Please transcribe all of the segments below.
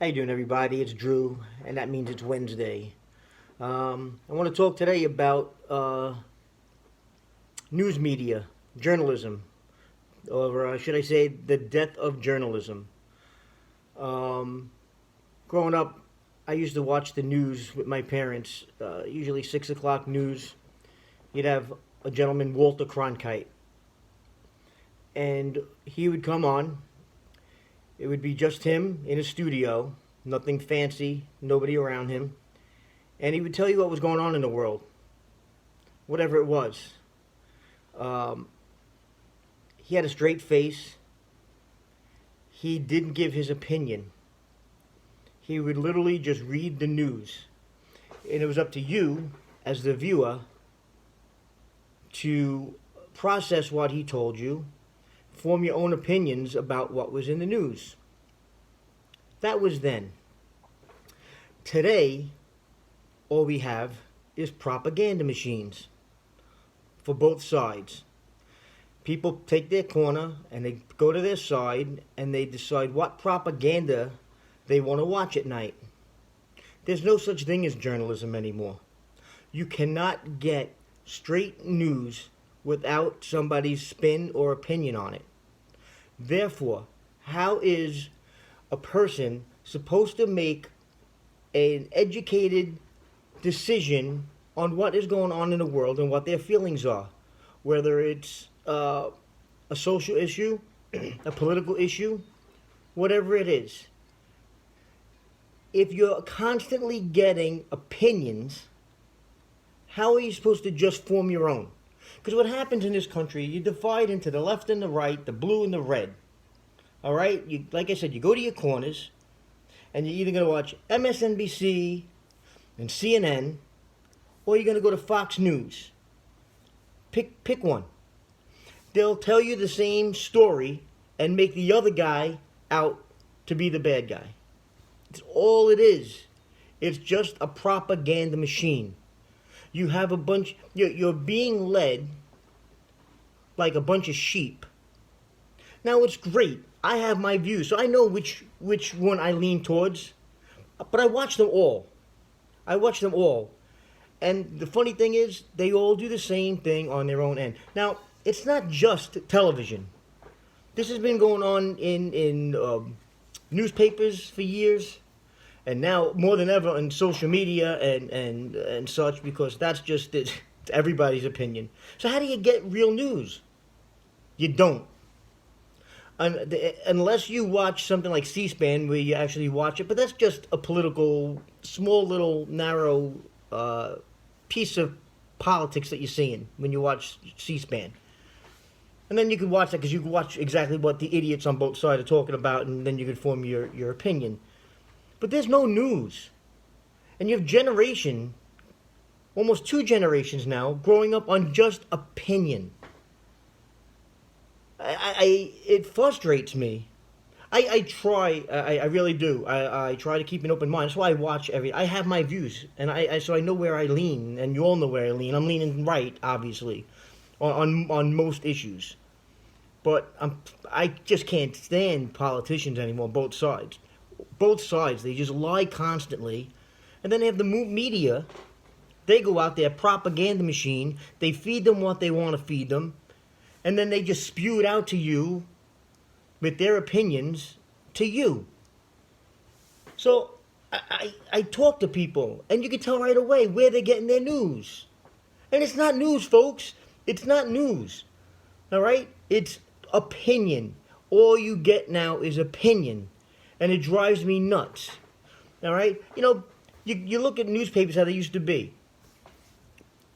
How you doing, everybody? It's Drew, and that means it's Wednesday. I want to talk today about news media, journalism, or should I say, the death of journalism. Um, Growing up, I used to watch the news with my parents. Usually 6 o'clock news. You'd have a gentleman, Walter Cronkite, and he would come on. It would be just him in a studio, nothing fancy, nobody around him, and he would tell you what was going on in the world, whatever it was. Um, he had a straight face. He didn't give his opinion. He would literally just read the news, and it was up to you, as the viewer, to process what he told you, form your own opinions about what was in the news. That was then. Today, all we have is propaganda machines for both sides. People take their corner and they go to their side and they decide what propaganda they want to watch at night. There's no such thing as journalism anymore. You cannot get straight news without somebody's spin or opinion on it. Therefore, how is a person supposed to make an educated decision on what is going on in the world and what their feelings are? Whether it's a social issue, a political issue, whatever it is. If you're constantly getting opinions, how are you supposed to just form your own? Because what happens in this country, you divide into the left and the right, the blue and the red. All right? Like I said, you go to your corners, and you're either going to watch MSNBC and CNN, or you're going to go to Fox News. Pick one. They'll tell you the same story and make the other guy out to be the bad guy. It's all it is. It's just a propaganda machine. You have a bunch, you're being led like a bunch of sheep. Now, it's great. I have my views, so I know which one I lean towards. But I watch them all. I watch them all. And the funny thing is, they all do the same thing on their own end. Now, it's not just television. This has been going on in newspapers for years. And now, more than ever, on social media and such, because that's just it. It's everybody's opinion. So how do you get real news? You don't. Unless you watch something like C-SPAN, where you actually watch it, but that's just a political, small little, narrow piece of politics that you're seeing when you watch C-SPAN. And then you can watch that because you can watch exactly what the idiots on both sides are talking about, and then you can form your opinion. But there's no news. And you have generation, almost 2 generations now, growing up on just opinion. It frustrates me. I try, I really do. I try to keep an open mind. That's why I watch I have my views, and so I know where I lean, and you all know where I lean. I'm leaning right, obviously, on most issues. But I just can't stand politicians anymore, both sides. Both sides, they just lie constantly. And then they have the media. They go out there, propaganda machine. They feed them what they want to feed them. And then they just spew it out to you with their opinions to you. So I talk to people, and you can tell right away where they're getting their news. And it's not news, folks. It's not news. All right? It's opinion. All you get now is opinion. And it drives me nuts. All right? You know, you look at newspapers how they used to be.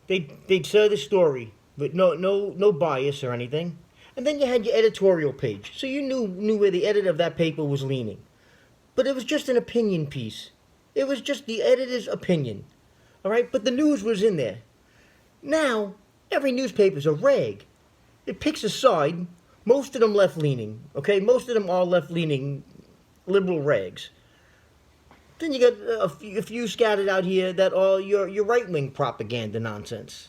They'd say the story, but no bias or anything. And then you had your editorial page. So you knew where the editor of that paper was leaning. But it was just an opinion piece. It was just the editor's opinion. All right? But the news was in there. Now, every newspaper's a rag. It picks a side. Most of them left-leaning. Okay? Most of them are left-leaning liberal rags. Then you got a few scattered out here that are your right-wing propaganda nonsense.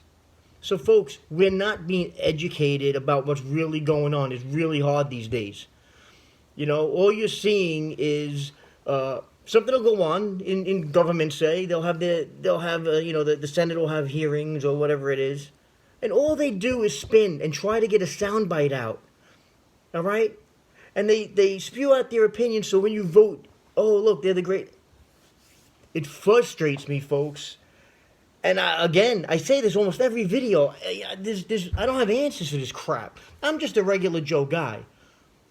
So, folks, we're not being educated about what's really going on. It's really hard these days. You know, all you're seeing is Something will go on in government. Say they'll have the Senate will have hearings or whatever it is, and all they do is spin and try to get a soundbite out. All right, and they spew out their opinion. So when you vote, oh look, they're the great. It frustrates me, folks. And again, I say this almost every video. I don't have answers for this crap. I'm just a regular Joe guy.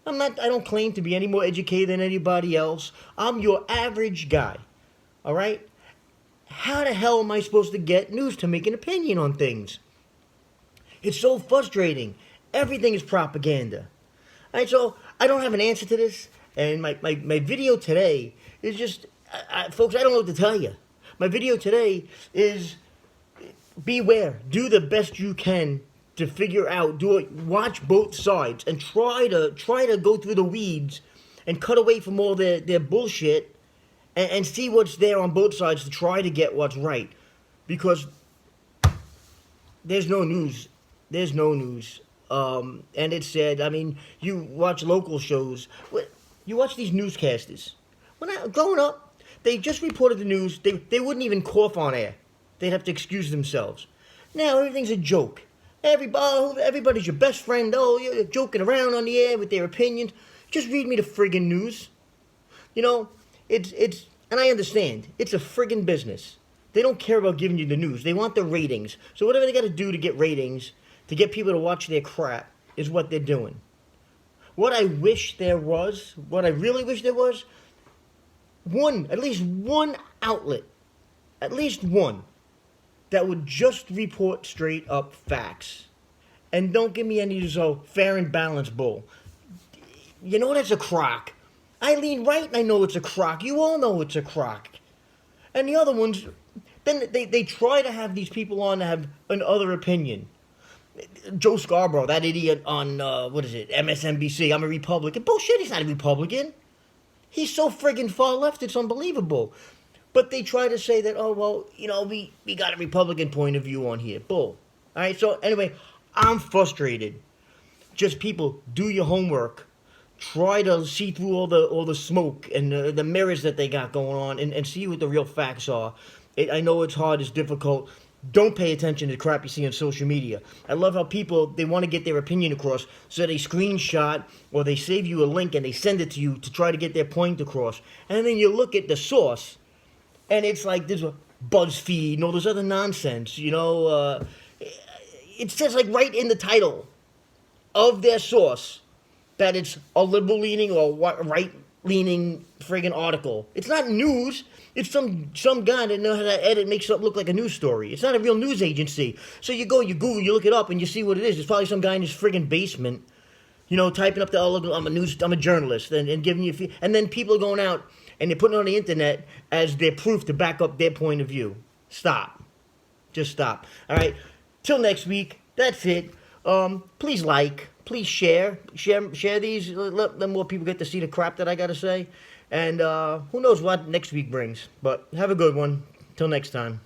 I'm not. I don't claim to be any more educated than anybody else. I'm your average guy. All right. How the hell am I supposed to get news to make an opinion on things? It's so frustrating. Everything is propaganda. All right. So I don't have an answer to this. And my video today is just, folks. I don't know what to tell you. My video today is beware. Do the best you can to figure out. Watch both sides and try to go through the weeds and cut away from all their bullshit and see what's there on both sides to try to get what's right. Because there's no news. There's no news. And it's sad. I mean, you watch local shows. You watch these newscasters. Growing up, they just reported the news. They wouldn't even cough on air. They'd have to excuse themselves. Now everything's a joke. Everybody's your best friend. Oh, you're joking around on the air with their opinions. Just read me the friggin' news. You know, it's and I understand. It's a friggin' business. They don't care about giving you the news. They want the ratings. So whatever they got to do to get ratings, to get people to watch their crap, is what they're doing. What I really wish there was, at least one outlet, at least one, that would just report straight up facts. And don't give me any of this fair and balanced bull. You know that's a crock. I lean right and I know it's a crock. You all know it's a crock. And the other ones, then they try to have these people on to have another opinion. Joe Scarborough, that idiot on, MSNBC, I'm a Republican. Bullshit, he's not a Republican. He's so friggin' far left, it's unbelievable. But they try to say that, we got a Republican point of view on here. Bull. All right, so anyway, I'm frustrated. Just people, do your homework. Try to see through all the smoke and the mirrors that they got going on and see what the real facts are. I know it's hard, it's difficult. Don't pay attention to the crap you see on social media. I love how people, they want to get their opinion across, so they screenshot or they save you a link and they send it to you to try to get their point across. And then you look at the source, and it's like there's a BuzzFeed and all this other nonsense, it says like right in the title of their source that it's a liberal-leaning or right-leaning friggin' article. It's not news. It's some guy that knows how to edit, make something look like a news story. It's not a real news agency. So you go, you Google, you look it up, and you see what it is. It's probably some guy in his friggin' basement, typing up I'm a journalist, and giving you, and then people are going out and they're putting it on the internet as their proof to back up their point of view. Stop. Just stop. All right. Till next week. That's it. Please please share these. Let more people get to see the crap that I got to say. And who knows what next week brings. But have a good one. Till next time.